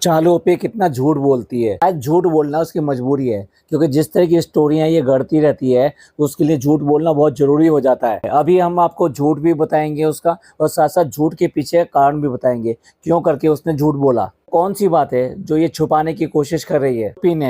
चालू पे कितना झूठ बोलती है। आज झूठ बोलना उसकी मजबूरी है, क्योंकि जिस तरह की स्टोरियां ये गढ़ती रहती है तो उसके लिए झूठ बोलना बहुत जरूरी हो जाता है। अभी हम आपको झूठ भी बताएंगे उसका, और साथ साथ झूठ के पीछे कारण भी बताएंगे क्यों करके उसने झूठ बोला। कौन सी बात है जो ये छुपाने की कोशिश कर रही है। पिन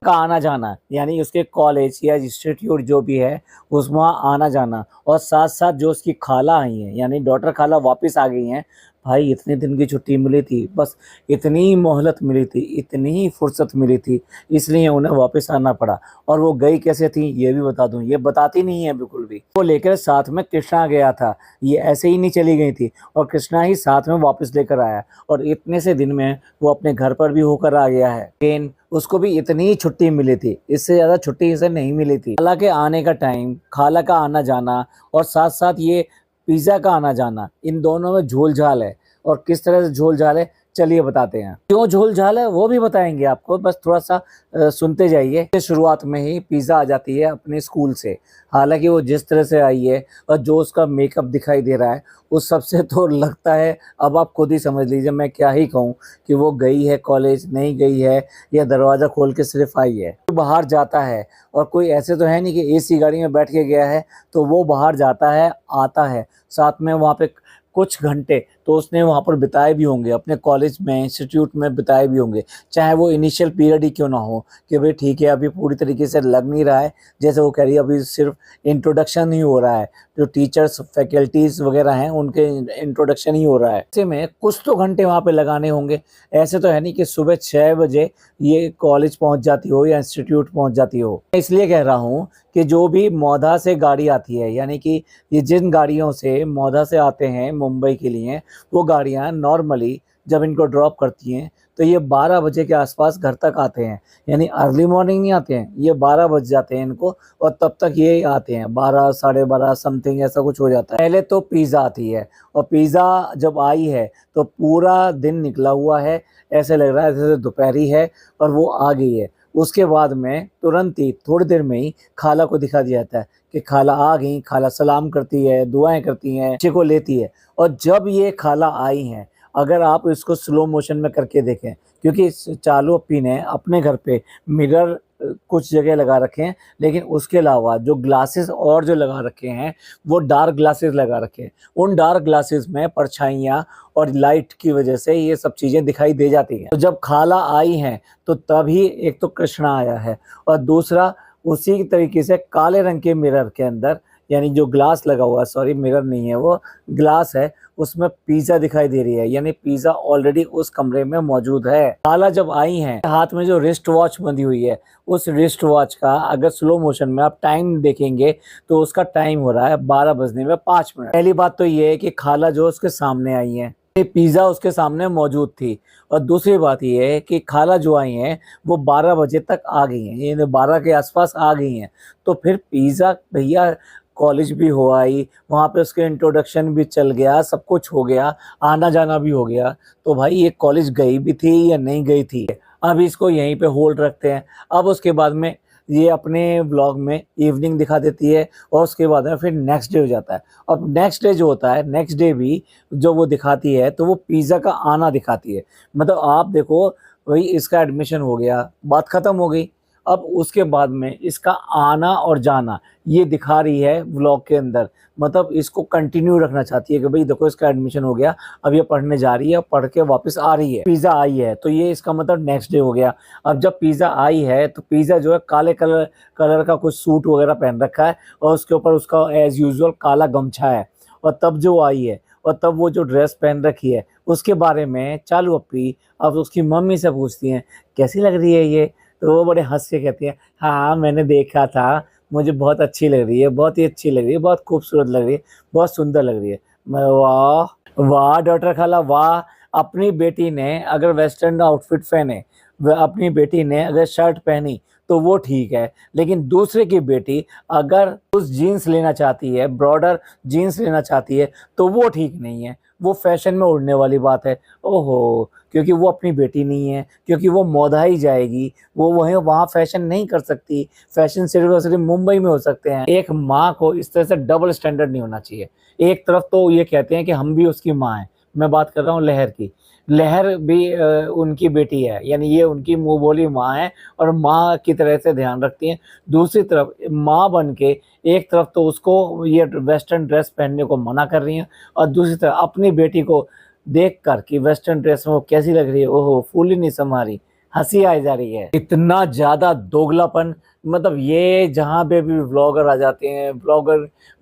का आना जाना, यानी उसके कॉलेज या इंस्टीट्यूट जो भी है उस वहाँ आना जाना, और साथ साथ जो उसकी खाला आई है यानी डॉटर खाला वापस आ गई हैं। भाई इतने दिन की छुट्टी मिली थी, बस इतनी ही मोहलत मिली थी, इतनी ही फुर्सत मिली थी, इसलिए उन्हें वापस आना पड़ा। और वो गई कैसे थी ये भी बता दूं, ये बताती नहीं है बिल्कुल भी। वो लेकर साथ में कृष्णा गया था, ये ऐसे ही नहीं चली गई थी, और कृष्णा ही साथ में वापस लेकर आया, और इतने से दिन में वो अपने घर पर भी होकर आ गया है। लेकिन उसको भी इतनी ही छुट्टी मिली थी, इससे ज्यादा छुट्टी इसे नहीं मिली थी। खाला के आने का टाइम, खाला का आना जाना, और साथ साथ ये पिज्जा का आना जाना, इन दोनों में झोल झाल है। और किस तरह से झोल झाल है चलिए बताते हैं। क्यों झोल झाल है वो भी बताएंगे आपको, बस थोड़ा सा सुनते जाइए। शुरुआत में ही पिज्जा आ जाती है अपने स्कूल से, हालांकि वो जिस तरह से आई है और जो उसका मेकअप दिखाई दे रहा है उस सबसे तो लगता है, अब आप खुद ही समझ लीजिए मैं क्या ही कहूँ, कि वो गई है कॉलेज, नहीं गई है, या दरवाज़ा खोल के सिर्फ आई है। तो बाहर जाता है, और कोई ऐसे तो है नहीं कि एसी गाड़ी में बैठ के गया है, तो वो बाहर जाता है आता है, साथ में वहाँ पे कुछ घंटे तो उसने वहाँ पर बिताए भी होंगे, अपने कॉलेज में इंस्टीट्यूट में बिताए भी होंगे, चाहे वो इनिशियल पीरियड ही क्यों ना हो, कि भाई ठीक है अभी पूरी तरीके से लग नहीं रहा है, जैसे वो कह रही है अभी सिर्फ इंट्रोडक्शन ही हो रहा है, जो टीचर्स फैकल्टीज वगैरह हैं उनके इंट्रोडक्शन ही हो रहा है। ऐसे में कुछ तो घंटे वहाँ पे लगाने होंगे। ऐसे तो है नहीं कि सुबह 6 बजे ये कॉलेज पहुँच जाती हो या इंस्टीट्यूट पहुँच जाती हो। इसलिए कह रहा हूँ कि जो भी मौधा से गाड़ी आती है, यानी कि ये जिन गाड़ियों से मौधा से आते हैं मुंबई के लिए, वो गाड़ियाँ नॉर्मली जब इनको ड्रॉप करती हैं तो ये 12 बजे के आसपास घर तक आते हैं, यानी अर्ली मॉर्निंग नहीं आते हैं, ये 12 बज जाते हैं इनको, और तब तक ये आते हैं 12 साढ़े 12 समथिंग ऐसा कुछ हो जाता है। पहले तो पिज़्ज़ा आती है, और पिज़्ज़ा जब आई है तो पूरा दिन निकला हुआ है, ऐसे लग रहा है जैसे दोपहरी है, और वो आ गई है। उसके बाद में तुरंत ही थोड़ी देर में ही खाला को दिखा दिया जाता है कि खाला आ गई। खाला सलाम करती है, दुआएं करती हैं, बच्चे को लेती है। और जब ये खाला आई हैं, अगर आप इसको स्लो मोशन में करके देखें, क्योंकि इस चालू अप्पी ने अपने घर पे मिरर कुछ जगह लगा रखे हैं, लेकिन उसके अलावा जो ग्लासेस और जो लगा रखे हैं वो डार्क ग्लासेस लगा रखे हैं। उन डार्क ग्लासेस में परछाइयाँ और लाइट की वजह से ये सब चीज़ें दिखाई दे जाती हैं। तो जब खाला आई हैं तो तभी एक तो कृष्णा आया है, और दूसरा उसी तरीके से काले रंग के मिरर के अंदर, यानी जो ग्लास लगा हुआ है, सॉरी मिरर नहीं है वो ग्लास है, उसमें पिज़्ज़ा दिखाई दे रही है, यानी पिज़्ज़ा ऑलरेडी उस कमरे में मौजूद है। खाला जब आई हैं, हाथ में जो रिस्ट वॉच बंधी हुई है, उस रिस्ट वॉच का अगर स्लो मोशन में आप टाइम देखेंगे तो उसका टाइम हो रहा है 12 बजने में 5 मिनट। पहली बात तो ये है कि खाला जो उसके सामने आई है, पिज़्ज़ा उसके सामने मौजूद थी। और दूसरी बात यह है कि खाला जो आई हैं वो 12 बजे तक आ गई हैं, यानी 12 के आसपास आ गई हैं। तो फिर पिज़्ज़ा भैया कॉलेज भी हो आई, वहाँ पे उसके इंट्रोडक्शन भी चल गया, सब कुछ हो गया, आना जाना भी हो गया, तो भाई ये कॉलेज गई भी थी या नहीं गई थी। अब इसको यहीं पे होल्ड रखते हैं। अब उसके बाद में ये अपने ब्लॉग में इवनिंग दिखा देती है, और उसके बाद में फिर नेक्स्ट डे हो जाता है। अब नेक्स्ट डे जो होता है, नेक्स्ट डे भी जो वो दिखाती है तो वो पिज़्ज़ा का आना दिखाती है। मतलब आप देखो, वही इसका एडमिशन हो गया, बात ख़त्म हो गई। अब उसके बाद में इसका आना और जाना ये दिखा रही है व्लॉग के अंदर, मतलब इसको कंटिन्यू रखना चाहती है कि भाई देखो इसका एडमिशन हो गया, अब ये पढ़ने जा रही है, पढ़ के वापस आ रही है। पिज़्ज़ा आई है तो ये इसका मतलब नेक्स्ट डे हो गया। अब जब पिज़्ज़ा आई है तो पिज़्ज़ा जो है काले कलर का कुछ सूट वगैरह पहन रखा है, और उसके ऊपर उसका एज यूजुअल काला गमछा है। और तब जो आई है, और तब वो जो ड्रेस पहन रखी है उसके बारे में चालू अप्पी अब उसकी मम्मी से पूछती हैं कैसी लग रही है ये, तो वो बड़े हंस के कहती है हाँ मैंने देखा था, मुझे बहुत अच्छी लग रही है, बहुत ही अच्छी लग रही है, बहुत खूबसूरत लग रही है, बहुत सुंदर लग रही है। मैं वाह वाह डॉक्टर खाला वाह, अपनी बेटी ने अगर वेस्टर्न आउटफिट पहने, अपनी बेटी ने अगर शर्ट पहनी तो वो ठीक है, लेकिन दूसरे की बेटी अगर उस जीन्स लेना चाहती है, ब्रॉडर जीन्स लेना चाहती है, तो वो ठीक नहीं है, वो फैशन में उड़ने वाली बात है। ओहो, क्योंकि वो अपनी बेटी नहीं है, क्योंकि वो मौधा ही जाएगी, वो वहीं वहाँ फैशन नहीं कर सकती। फैशन सिर्फ और सिर्फ मुंबई में हो सकते हैं। एक माँ को इस तरह से डबल स्टैंडर्ड नहीं होना चाहिए। एक तरफ तो ये कहते हैं कि हम भी उसकी माँ हैं, मैं बात कर रहा हूँ लहर की, लहर भी उनकी बेटी है, यानी ये उनकी मुँह बोली माँ है और माँ की तरह से ध्यान रखती हैं। दूसरी तरफ माँ बन के एक तरफ तो उसको ये वेस्टर्न ड्रेस पहनने को मना कर रही हैं और दूसरी तरफ अपनी बेटी को देख कर कि वेस्टर्न ड्रेस में वो कैसी लग रही है, ओहो फूल ही नहीं समा रही, हँसी आई जा रही है। इतना ज़्यादा दोगलापन, मतलब ये जहाँ पे भी व्लॉगर आ जाते हैं,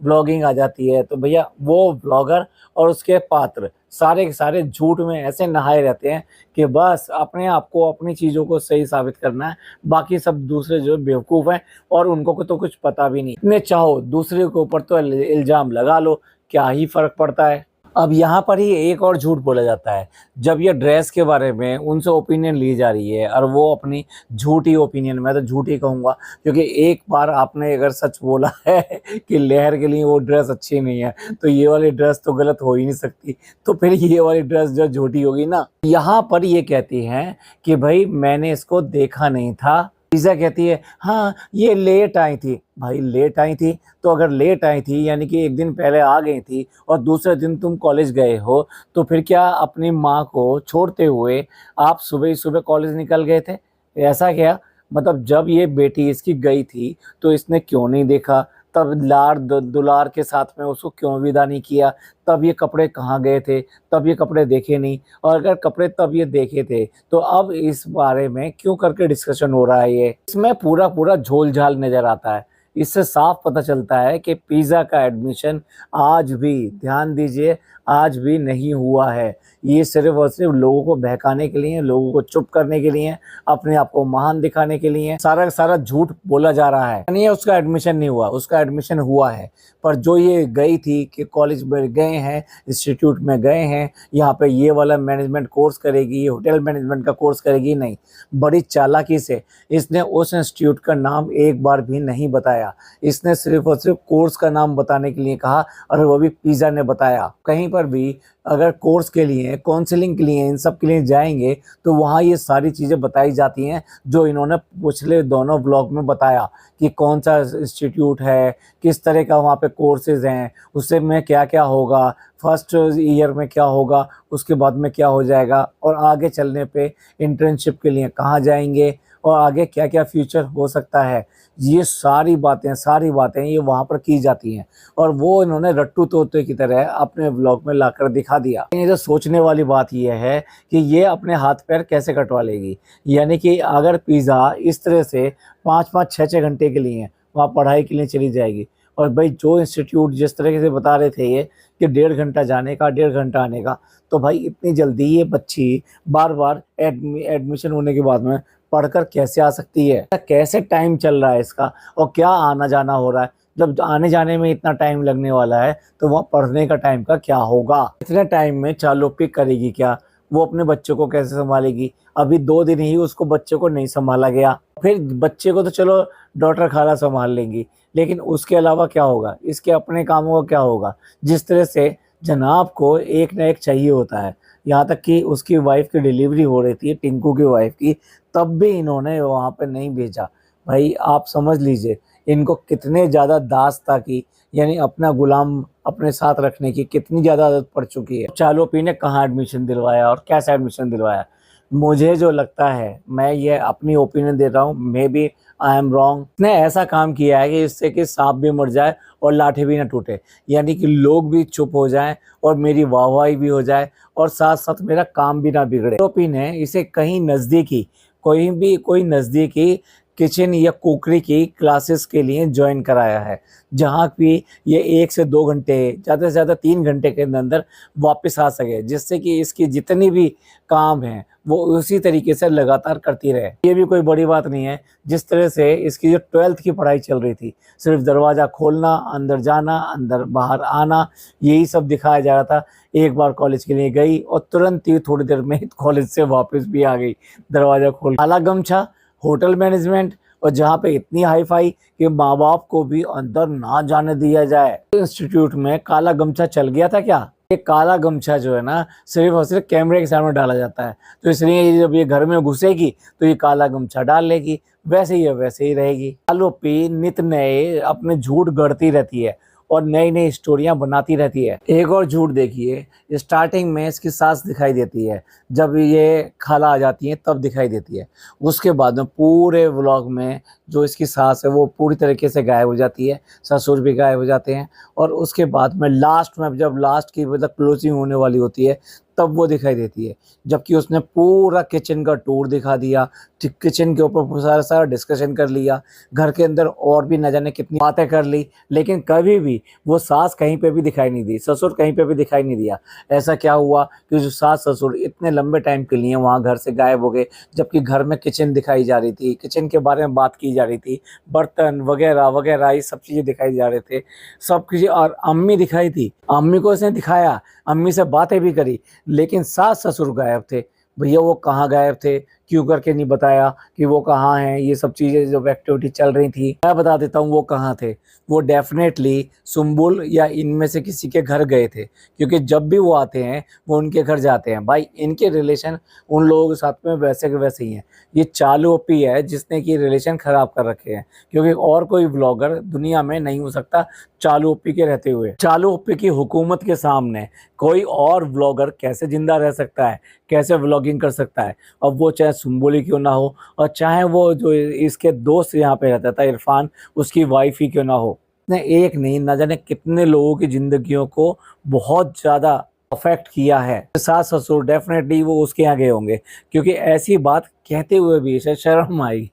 व्लॉगिंग आ जाती है, तो भैया वो व्लॉगर और उसके पात्र सारे के सारे झूठ में ऐसे नहाए रहते हैं कि बस अपने आप को, अपनी चीज़ों को सही साबित करना है। बाकी सब दूसरे जो बेवकूफ़ हैं और उनको को तो कुछ पता भी नहीं। इतने चाहो दूसरे के ऊपर तो इल्ज़ाम लगा लो, क्या ही फ़र्क पड़ता है। अब यहाँ पर ही एक और झूठ बोला जाता है। जब ये ड्रेस के बारे में उनसे ओपिनियन ली जा रही है और वो अपनी झूठी ओपिनियन, मैं तो झूठ ही कहूँगा, क्योंकि एक बार आपने अगर सच बोला है कि लहर के लिए वो ड्रेस अच्छी नहीं है, तो ये वाली ड्रेस तो गलत हो ही नहीं सकती, तो फिर ये वाली ड्रेस जो झूठी होगी ना। यहाँ पर ये कहती हैं कि भाई मैंने इसको देखा नहीं था। लीज़ा कहती है हाँ ये लेट आई थी। भाई लेट आई थी तो अगर लेट आई थी यानी कि एक दिन पहले आ गई थी और दूसरे दिन तुम कॉलेज गए हो, तो फिर क्या अपनी माँ को छोड़ते हुए आप सुबह ही सुबह कॉलेज निकल गए थे? ऐसा क्या? मतलब जब ये बेटी इसकी गई थी तो इसने क्यों नहीं देखा? तब दुलार के साथ में उसको क्यों विदा नहीं किया? तब ये कपड़े कहाँ गए थे? तब ये कपड़े देखे नहीं, और अगर कपड़े तब ये देखे थे तो अब इस बारे में क्यों करके डिस्कशन हो रहा है? ये इसमें पूरा पूरा झोल-झाल नज़र आता है। इससे साफ पता चलता है कि पिज़्ज़ा का एडमिशन आज भी, ध्यान दीजिए, आज भी नहीं हुआ है। ये सिर्फ़ और सिर्फ़ लोगों को बहकाने के लिए, लोगों को चुप करने के लिए, अपने आप को महान दिखाने के लिए सारा का सारा झूठ बोला जा रहा है। नहीं, उसका एडमिशन नहीं हुआ, उसका एडमिशन हुआ है। पर जो ये गई थी कि कॉलेज में गए हैं, इंस्टीट्यूट में गए हैं, यहाँ पे ये वाला मैनेजमेंट कोर्स करेगी, होटल मैनेजमेंट का कोर्स करेगी, नहीं। बड़ी चालाकी से इसने उस इंस्टीट्यूट का नाम एक बार भी नहीं बताया। इसने सिर्फ़ और सिर्फ़ कोर्स का नाम बताने के लिए कहा और वो भी पिज़्ज़ा ने बताया। कहीं पर भी अगर कोर्स के लिए, काउंसलिंग के लिए, इन सब के लिए जाएँगे तो वहाँ ये सारी चीज़ें बताई जाती हैं जो इन्होंने पिछले दोनों व्लॉग में बताया कि कौन-सा इंस्टीट्यूट है, किस तरह का वहाँ पे कोर्सेज़ हैं, उससे में क्या-क्या होगा, फर्स्ट ईयर में क्या होगा, उसके बाद में क्या हो जाएगा और आगे चलने पे इंटर्नशिप के लिए कहाँ जाएँगे और आगे क्या-क्या फ्यूचर हो सकता है। ये सारी बातें ये वहाँ पर की जाती हैं और वो इन्होंने रट्टू तोते की तरह अपने व्लॉग में लाकर दिखा दिया। ये जो सोचने वाली बात ये है कि ये अपने हाथ-पैर कैसे कटवा लेगी। यानी कि अगर पिज़्ज़ा इस तरह से 5-5, 6-6 घंटे के लिए वहाँ पढ़ाई के लिए चली जाएगी और भाई जो इंस्टीट्यूट जिस तरीके से बता रहे थे ये कि 1.5 घंटा जाने का, 1.5 घंटा आने का, तो भाई इतनी जल्दी ये बच्ची बार-बार एडमिशन होने के बाद में पढ़कर कैसे आ सकती है? कैसे टाइम चल रहा है इसका और क्या आना-जाना हो रहा है? जब आने-जाने में इतना टाइम लगने वाला है, तो वहाँ पढ़ने का टाइम का क्या होगा? इतने टाइम में चालाकी करेगी क्या? वो अपने बच्चों को कैसे सँभालेगी? अभी 2 दिन ही उसको बच्चे को नहीं सँभाला गया। फिर बच्चे को तो चलो डॉक्टर खाला सँभाल लेंगी, लेकिन उसके अलावा क्या होगा? इसके अपने कामों का क्या होगा? जिस तरह से जनाब को एक ना एक चाहिए होता है, यहाँ तक कि उसकी वाइफ़ की डिलीवरी हो रही थी, टिंकू की वाइफ़ की, तब भी इन्होंने वहाँ पे नहीं भेजा। भाई आप समझ लीजिए इनको कितने ज़्यादा दासता की, यानी अपना गुलाम अपने साथ रखने की कितनी ज़्यादा आदत पड़ चुकी है। चालोपी ने कहाँ एडमिशन दिलवाया और कैसा एडमिशन दिलवाया? मुझे जो लगता है, मैं ये अपनी ओपिनियन दे रहा हूँ, मेबी आई एम रॉन्ग। इसने ऐसा काम किया है कि इससे कि साँप भी मर जाए और लाठी भी ना टूटे, यानी कि लोग भी चुप हो जाएँ और मेरी वाहवाही भी हो जाए और साथ-साथ मेरा काम भी ना बिगड़े। आरोपी ने इसे कहीं नज़दीकी, कोई नज़दीकी किचन या कुकरी की क्लासेस के लिए जॉइन कराया है, जहाँ भी ये 1 से 2 घंटे, ज़्यादा से ज़्यादा 3 घंटे के अंदर वापस आ सके, जिससे कि इसकी जितनी भी काम हैं वो उसी तरीके से लगातार करती रहे। ये भी कोई बड़ी बात नहीं है। जिस तरह से इसकी जो 12th की पढ़ाई चल रही थी, सिर्फ दरवाज़ा खोलना, अंदर जाना, अंदर बाहर आना, यही सब दिखाया जा रहा था। एक बार कॉलेज के लिए गई और तुरंत ही थोड़ी देर में कॉलेज से वापस भी आ गई, दरवाज़ा खोल। काला गमछा, होटल मैनेजमेंट, और जहाँ पे इतनी हाई-फाई कि माँ-बाप को भी अंदर ना जाने दिया जाए। इंस्टीट्यूट में काला गमछा चल गया था क्या? ये काला गमछा जो है ना, सिर्फ़ और सिर्फ़ कैमरे के सामने डाला जाता है, तो इसलिए जब ये घर में घुसेगी तो ये काला गमछा डाल लेगी, वैसे ही है वैसे ही रहेगी। आरोपी नित नए अपने झूठ गढ़ती रहती है और नई नई स्टोरियां बनाती रहती है। एक और झूठ देखिए, स्टार्टिंग में इसकी सास दिखाई देती है, जब ये खाला आ जाती है तब दिखाई देती है। उसके बाद में पूरे व्लॉग में जो इसकी सास है वो पूरी तरीके से गायब हो जाती है, ससुर भी गायब हो जाते हैं, और उसके बाद में लास्ट में जब लास्ट की मतलब क्लोजिंग होने वाली होती है तब वो दिखाई देती है। जबकि उसने पूरा किचन का टूर दिखा दिया, किचन के ऊपर सारा सारा डिस्कशन कर लिया, घर के अंदर और भी न जाने कितनी बातें कर ली, लेकिन कभी भी वो सास कहीं पे भी दिखाई नहीं दी, ससुर कहीं पे भी दिखाई नहीं दिया। ऐसा क्या हुआ कि जो सास ससुर इतने लंबे टाइम के लिए वहाँ घर से गायब हो गए, जबकि घर में किचन दिखाई जा रही थी, किचन के बारे में बात की जा रही थी, बर्तन वगैरह वगैरह ये सब चीज़ें दिखाई जा रहे थे, सब चीज़ें। और अम्मी दिखाई थी, अम्मी को इसने दिखाया, अम्मी से बातें भी करी, लेकिन सास ससुर गायब थे। भैया वो कहाँ गायब थे, क्यों करके नहीं बताया कि वो कहाँ हैं। ये सब चीज़ें जो एक्टिविटी चल रही थी, मैं बता देता हूँ वो कहाँ थे। वो डेफिनेटली सुम्बुल या इनमें से किसी के घर गए थे, क्योंकि जब भी वो आते हैं वो उनके घर जाते हैं। भाई इनके रिलेशन उन लोगों के साथ में वैसे के वैसे ही हैं। ये चालू ओपी है जिसने कि रिलेशन ख़राब कर रखे हैं, क्योंकि और कोई व्लॉगर दुनिया में नहीं हो सकता चालू ओपी के रहते हुए। चालू ओपी की हुकूमत के सामने कोई और व्लॉगर कैसे जिंदा रह सकता है, कैसे व्लॉगिंग कर सकता है। अब वो चाहे सुम्बुली क्यों ना हो, और चाहे वो जो इसके दोस्त यहाँ पे रहता था इरफान, उसकी वाइफ ही क्यों ना हो। ने एक नहीं न जाने कितने लोगों की जिंदगियों को बहुत ज़्यादा अफेक्ट किया है। सास ससुर डेफिनेटली वो उसके यहाँ गए होंगे, क्योंकि ऐसी बात कहते हुए भी इसे शर्म आई।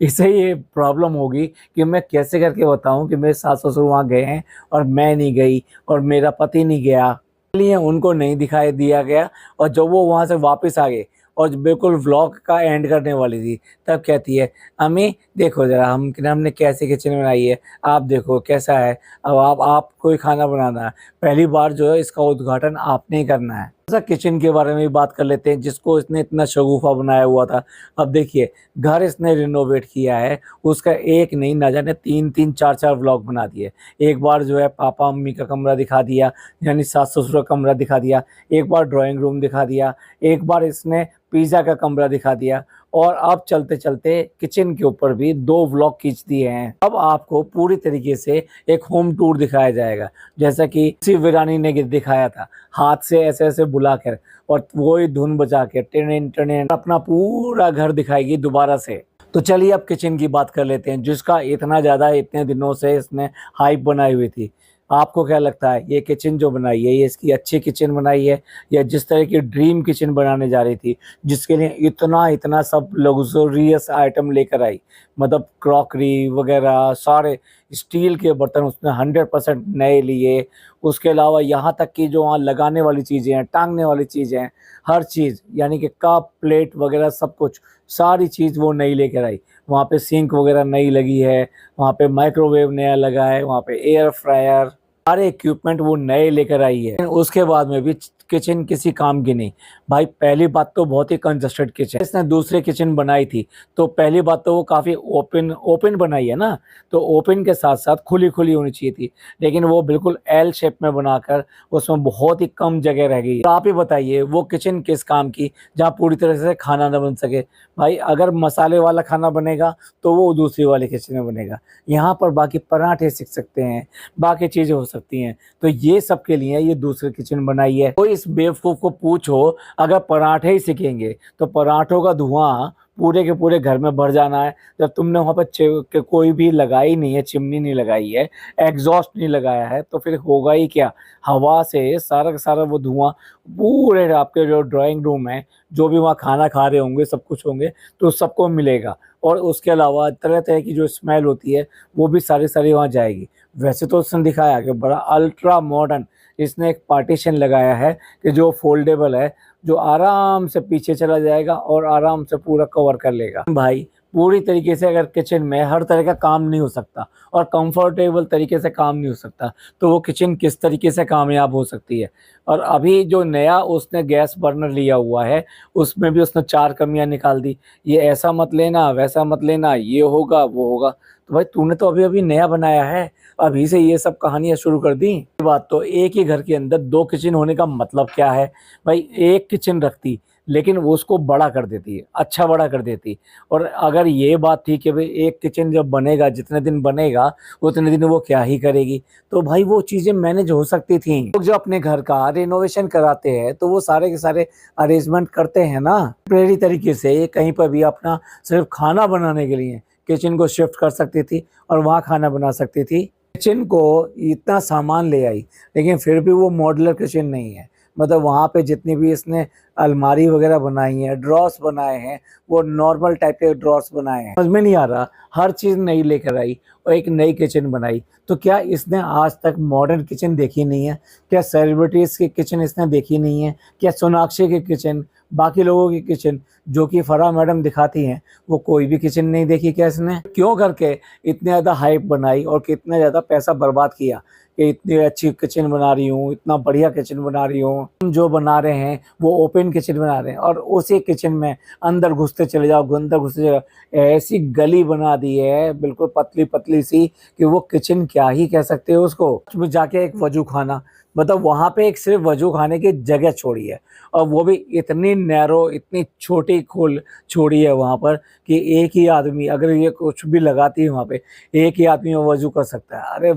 इसे ये प्रॉब्लम होगी कि मैं कैसे करके बताऊं कि मेरे सास ससुर वहाँ गए हैं और मैं नहीं गई और मेरा पति नहीं गया, इसलिए उनको नहीं दिखाई दिया गया। और जब वो वहाँ से वापस आ गए और बिल्कुल व्लॉग का एंड करने वाली थी, तब कहती है, अम्मी देखो ज़रा हमने कैसे किचन बनाई है, आप देखो कैसा है। अब आपको ही खाना बनाना है, पहली बार जो है इसका उद्घाटन आपने ही करना है। ऐसा किचन के बारे में भी बात कर लेते हैं, जिसको इसने इतना शगुफा बनाया हुआ था। अब देखिए घर इसने रिनोवेट किया है, उसका एक नहीं ना जाने 3-3 4-4 व्लॉग बना दिए। एक बार जो है पापा मम्मी का कमरा दिखा दिया, यानी सास ससुर का कमरा दिखा दिया, एक बार ड्राइंग रूम दिखा दिया, एक बार इसने पिज़्ज़ा का कमरा दिखा दिया, और अब चलते चलते किचन के ऊपर भी 2 व्लॉग खींच दिए हैं। अब आपको पूरी तरीके से एक होम टूर दिखाया जाएगा, जैसा कि शिव वीरानी ने दिखाया था, हाथ से ऐसे ऐसे बुलाकर और वही धुन बजा के टेन टेन अपना पूरा घर दिखाएगी दोबारा से। तो चलिए अब किचन की बात कर लेते हैं, जिसका इतना ज़्यादा इतने दिनों से इसने हाइप बनाई हुई थी। आपको क्या लगता है ये किचन जो बनाई है, ये इसकी अच्छी किचन बनाई है, या जिस तरह की ड्रीम किचन बनाने जा रही थी, जिसके लिए इतना इतना सब लग्जरियस आइटम लेकर आई, मतलब क्रॉकरी वगैरह सारे स्टील के बर्तन उसने 100% नए लिए। उसके अलावा यहाँ तक कि जो वहाँ लगाने वाली चीज़ें हैं, टांगने वाली चीज़ें हैं, हर चीज़ यानी कि कप प्लेट वगैरह सब कुछ, सारी चीज़ वो नई लेकर आई। वहाँ पे सिंक वगैरह नई लगी है, वहाँ पे माइक्रोवेव नया लगा है, वहाँ पे एयर फ्रायर, सारे इक्विपमेंट वो नए लेकर आई है। उसके बाद में भी किचन किसी काम की नहीं। भाई पहली बात तो बहुत ही कंजस्टेड किचन, इसने दूसरी किचन बनाई थी तो पहली बात तो वो काफ़ी ओपन बनाई है ना, तो ओपन के साथ साथ खुली खुली होनी चाहिए थी, लेकिन वो बिल्कुल एल शेप में बनाकर उसमें बहुत ही कम जगह रह गई। तो आप ही बताइए वो किचन किस काम की जहाँ पूरी तरह से खाना ना बन सके। भाई अगर मसाले वाला खाना बनेगा तो वो दूसरी वाली किचन में बनेगा, यहाँ पर बाकी पराठे सीख सकते हैं, बाकी चीज़ें हो सकती हैं। तो ये सब के लिए ये दूसरी किचन बनाई है। तो इस बेवकूफ़ को पूछो, अगर पराठे ही सीखेंगे तो पराठों का धुआं पूरे के पूरे घर में भर जाना है। जब तुमने वहाँ पर कोई भी लगाई नहीं है, चिमनी नहीं लगाई है, एग्जॉस्ट नहीं लगाया है, तो फिर होगा ही क्या। हवा से सारा का सारा वो धुआं पूरे आपके जो ड्राइंग रूम है, जो भी वहाँ खाना खा रहे होंगे, सब कुछ होंगे, तो सबको मिलेगा। और उसके अलावा तरह तरह की जो स्मेल होती है वो भी सारी सारी वहाँ जाएगी। वैसे तो उसने दिखाया कि बड़ा अल्ट्रा मॉडर्न इसने एक पार्टीशन लगाया है कि जो फोल्डेबल है, जो आराम से पीछे चला जाएगा और आराम से पूरा कवर कर लेगा। भाई पूरी तरीके से अगर किचन में हर तरह का काम नहीं हो सकता और कंफर्टेबल तरीके से काम नहीं हो सकता, तो वो किचन किस तरीके से कामयाब हो सकती है। और अभी जो नया उसने गैस बर्नर लिया हुआ है, उसमें भी उसने 4 कमियां निकाल दी। ये ऐसा मत लेना, वैसा मत लेना, ये होगा वो होगा। तो भाई तूने तो अभी अभी नया बनाया है, अभी से ये सब कहानियां शुरू कर दी। बात तो एक ही घर के अंदर 2 किचन होने का मतलब क्या है। भाई एक किचन रखती, लेकिन वो उसको बड़ा कर देती है, अच्छा बड़ा कर देती है। और अगर ये बात थी कि भाई एक किचन जब बनेगा, जितने दिन बनेगा उतने दिन वो क्या ही करेगी, तो भाई वो चीज़ें मैनेज हो सकती थी। लोग जो अपने घर का रिनोवेशन कराते हैं तो वो सारे के सारे अरेंजमेंट करते हैं ना टेम्परेरी तरीके से। ये कहीं पर भी अपना सिर्फ खाना बनाने के लिए किचन को शिफ्ट कर सकती थी और वहाँ खाना बना सकती थी। किचन को इतना सामान ले आई, लेकिन फिर भी वो मॉड्यूलर किचन नहीं है। मतलब वहाँ पे जितनी भी इसने अलमारी वगैरह बनाई है, ड्रॉर्स बनाए हैं, वो नॉर्मल टाइप के ड्रॉर्स बनाए हैं। समझ में नहीं आ रहा, हर चीज़ नई लेकर आई और एक नई किचन बनाई। तो क्या इसने आज तक मॉडर्न किचन देखी नहीं है? क्या सेलिब्रिटीज़ की किचन इसने देखी नहीं है? क्या सोनाक्षी की किचन, बाकी लोगों की किचन जो कि फराह मैडम दिखाती हैं, वो कोई भी किचन नहीं देखी क्या इसने? क्यों करके इतने ज़्यादा हाइप बनाई और कितना ज़्यादा पैसा बर्बाद किया कि इतनी अच्छी किचन बना रही हूँ, इतना बढ़िया किचन बना रही हूँ। हम जो बना रहे हैं वो ओपन किचन बना रहे हैं और उसी किचन में अंदर घुसते चले जाओ, अंदर घुसते चले जाओ। ऐसी गली बना दी है बिल्कुल पतली पतली सी कि वो किचन क्या ही कह सकते हो उसको। उसमें जाके एक वजू खाना, मतलब वहाँ पे एक सिर्फ वजू खाने की जगह छोड़ी है और वो भी इतनी नैरो, इतनी छोटी खोल छोड़ी है वहाँ पर कि एक ही आदमी अगर ये कुछ भी लगाती है वहाँ पे, एक ही आदमी वजू कर सकता है। अरे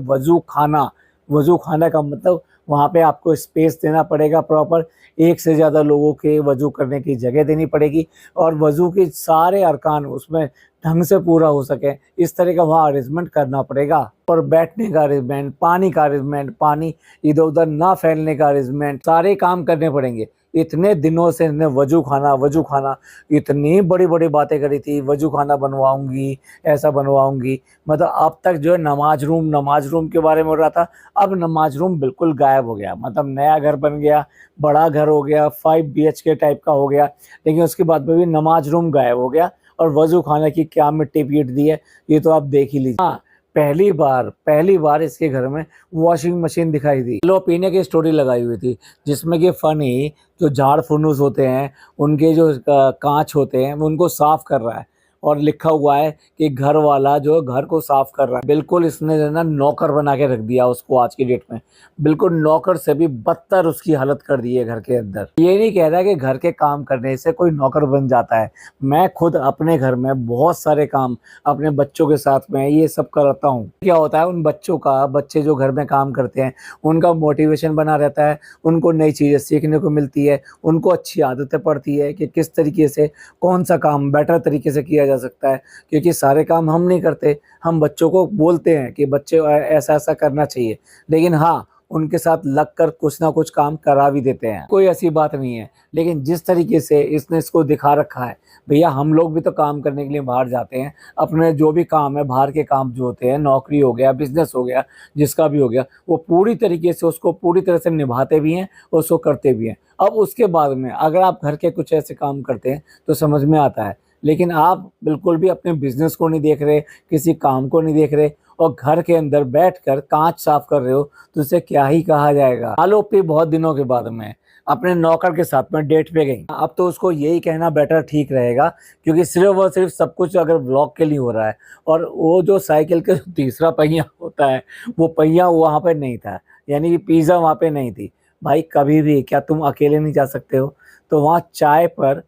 वजू खाना का मतलब वहाँ पे आपको स्पेस देना पड़ेगा प्रॉपर, एक से ज़्यादा लोगों के वजू करने की जगह देनी पड़ेगी और वजू के सारे अरकान उसमें ढंग से पूरा हो सके, इस तरह का वहाँ अरेंजमेंट करना पड़ेगा। और बैठने का अरेंजमेंट, पानी का अरेंजमेंट, पानी इधर उधर ना फैलने का अरेंजमेंट, सारे काम करने पड़ेंगे। इतने दिनों से इन्हें वजू खाना इतनी बड़ी बड़ी बातें करी थी, वजू खाना बनवाऊंगी, ऐसा बनवाऊंगी। मतलब अब तक जो है नमाज रूम के बारे में हो रहा था, अब नमाज रूम बिल्कुल गायब हो गया। मतलब नया घर बन गया, बड़ा घर हो गया, 5 BHK टाइप का हो गया, लेकिन उसके बाद में भी नमाज रूम गायब हो गया और वजू खाने की क्या मिट्टी पीट दी है ये तो आप देख ही लीजिए। हाँ, पहली बार इसके घर में वॉशिंग मशीन दिखाई दी। लो पीने की स्टोरी लगाई हुई थी जिसमें कि फनी जो झाड़ फुनूस होते हैं, उनके जो कांच होते हैं, वो उनको साफ कर रहा है और लिखा हुआ है कि घर वाला जो घर को साफ कर रहा है। बिल्कुल इसने जो ना नौकर बना के रख दिया उसको आज की डेट में, बिल्कुल नौकर से भी बदतर उसकी हालत कर दी है घर के अंदर। ये नहीं कह रहा कि घर के काम करने से कोई नौकर बन जाता है। मैं खुद अपने घर में बहुत सारे काम अपने बच्चों के साथ में ये सब करता हूँ। क्या होता है उन बच्चों का, बच्चे जो घर में काम करते हैं उनका मोटिवेशन बना रहता है, उनको नई चीज़ें सीखने को मिलती है, उनको अच्छी आदतें पड़ती है कि किस तरीके से कौन सा काम बेटर तरीके से किया जा सकता है। क्योंकि सारे काम हम नहीं करते, हम बच्चों को बोलते हैं कि बच्चे ऐसा ऐसा करना चाहिए, लेकिन हाँ उनके साथ लगकर कुछ ना कुछ काम करा भी देते हैं। कोई ऐसी बात नहीं है, लेकिन जिस तरीके से इसने इसको दिखा रखा है, भैया हम लोग भी तो काम करने के लिए बाहर जाते हैं। अपने जो भी काम है, बाहर के काम जो होते हैं, नौकरी हो गया, बिजनेस हो गया, जिसका भी हो गया, वो पूरी तरीके से उसको पूरी तरह से निभाते भी हैं और उसको करते भी हैं। अब उसके बाद में अगर आप घर के कुछ ऐसे काम करते हैं तो समझ में आता है, लेकिन आप बिल्कुल भी अपने बिजनेस को नहीं देख रहे, किसी काम को नहीं देख रहे और घर के अंदर बैठकर कांच साफ कर रहे हो, तो इसे क्या ही कहा जाएगा। आलोपी बहुत दिनों के बाद में अपने नौकर के साथ में डेट पे गई। अब तो उसको यही कहना बेटर ठीक रहेगा, क्योंकि सिर्फ और सिर्फ सब कुछ अगर व्लॉग के लिए हो रहा है और वो जो साइकिल के तीसरा पहिया होता है वो पहिया वहाँ पे नहीं था, यानी कि पिज़्ज़ा वहाँ पे नहीं थी। भाई कभी भी क्या तुम अकेले नहीं जा सकते हो? तो वहाँ चाय पर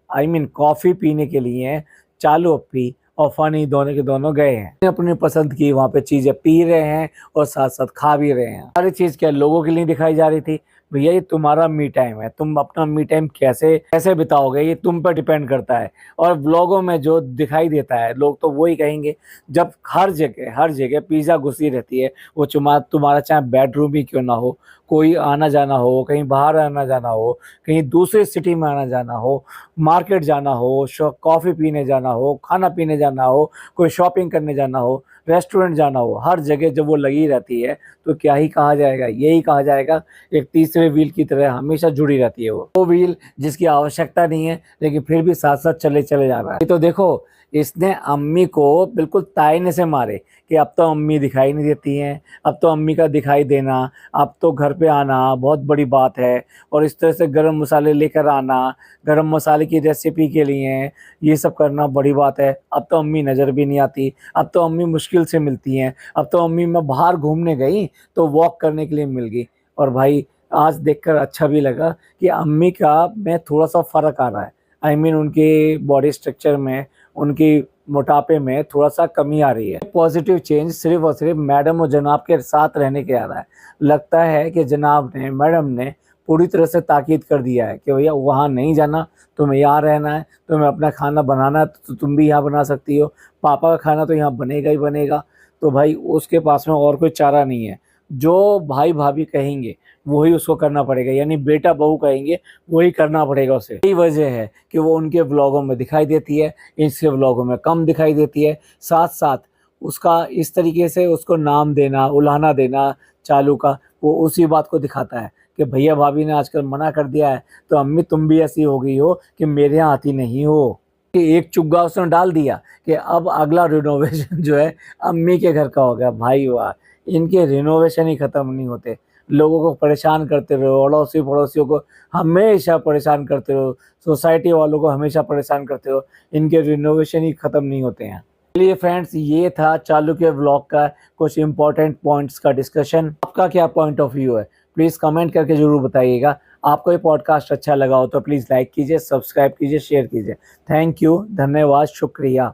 कॉफ़ी पीने के लिए चालू अप्पी और फनी दोनों के दोनों गए हैं, अपनी पसंद की वहाँ पे चीज़ें पी रहे हैं और साथ साथ खा भी रहे हैं। सारी चीज़ क्या लोगों के लिए दिखाई जा रही थी? भैया ये तुम्हारा मी टाइम है, तुम अपना मी टाइम कैसे कैसे बिताओगे ये तुम पर डिपेंड करता है। और व्लॉगों में जो दिखाई देता है लोग तो वही कहेंगे, जब हर जगह पिज़्ज़ा घुसी रहती है, वो तुम्हारा चाहे बेडरूम ही क्यों ना हो, कोई आना जाना हो, कहीं बाहर आना जाना हो, कहीं दूसरी सिटी में आना जाना हो, मार्केट जाना हो, कॉफ़ी पीने जाना हो, खाना पीने जाना हो, कोई शॉपिंग करने जाना हो, रेस्टोरेंट जाना हो, हर जगह जब वो लगी रहती है तो क्या ही कहा जाएगा, यही कहा जाएगा एक तीसरे व्हील की तरह हमेशा जुड़ी रहती है। वो व्हील जिसकी आवश्यकता नहीं है लेकिन फिर भी साथ साथ चले चले जा रहा है। ये तो देखो इसने अम्मी को बिल्कुल तायने से मारे कि अब तो अम्मी दिखाई नहीं देती हैं, अब तो अम्मी का दिखाई देना, अब तो घर पे आना बहुत बड़ी बात है, और इस तरह से गरम मसाले लेकर आना, गरम मसाले की रेसिपी के लिए ये सब करना बड़ी बात है। अब तो अम्मी नज़र भी नहीं आती, अब तो अम्मी मुश्किल से मिलती हैं, अब तो अम्मी मैं बाहर घूमने गई तो वॉक करने के लिए मिल गई। और भाई आज देखकर अच्छा भी लगा कि अम्मी का में थोड़ा सा फ़र्क आ रहा है, उनकी बॉडी स्ट्रक्चर में, उनकी मोटापे में थोड़ा सा कमी आ रही है। पॉजिटिव चेंज सिर्फ और सिर्फ मैडम और जनाब के साथ रहने के आ रहा है। लगता है कि जनाब ने, मैडम ने पूरी तरह से ताकीद कर दिया है कि भैया वहाँ नहीं जाना, तुम्हें यहाँ रहना है, तुम्हें अपना खाना बनाना तो तुम भी यहाँ बना सकती हो, पापा का खाना तो यहाँ बनेगा ही बनेगा। तो भाई उसके पास में और कोई चारा नहीं है। जो भाई भाभी कहेंगे वही उसको करना पड़ेगा, यानी बेटा बहू कहेंगे वही करना पड़ेगा उसे। यही वजह है कि वो उनके व्लॉगों में दिखाई देती है, इसके व्लॉगों में कम दिखाई देती है। साथ साथ उसका इस तरीके से उसको नाम देना, उलाहना देना चालू का, वो उसी बात को दिखाता है कि भैया भाभी ने आजकल मना कर दिया है, तो अम्मी तुम भी ऐसी हो गई हो कि मेरे यहाँ आती नहीं हो। कि एक चुग्गा उसने डाल दिया कि अब अगला रिनोवेशन जो है अम्मी के घर का हो गया। भाई वाह, इनके रिनोवेशन ही ख़त्म नहीं होते। लोगों को परेशान करते रहो, अड़ोसी पड़ोसियों को हमेशा परेशान करते रहो, सोसाइटी वालों को हमेशा परेशान करते रहो, इनके रिनोवेशन ही ख़त्म नहीं होते हैं। चलिए फ्रेंड्स, ये था चालुक्य व्लॉग का कुछ इंपॉर्टेंट पॉइंट्स का डिस्कशन। आपका क्या पॉइंट ऑफ व्यू है प्लीज़ कमेंट करके ज़रूर बताइएगा। आपको ये पॉडकास्ट अच्छा लगा हो तो प्लीज़ लाइक कीजिए, सब्सक्राइब कीजिए, शेयर कीजिए। थैंक यू, धन्यवाद, शुक्रिया।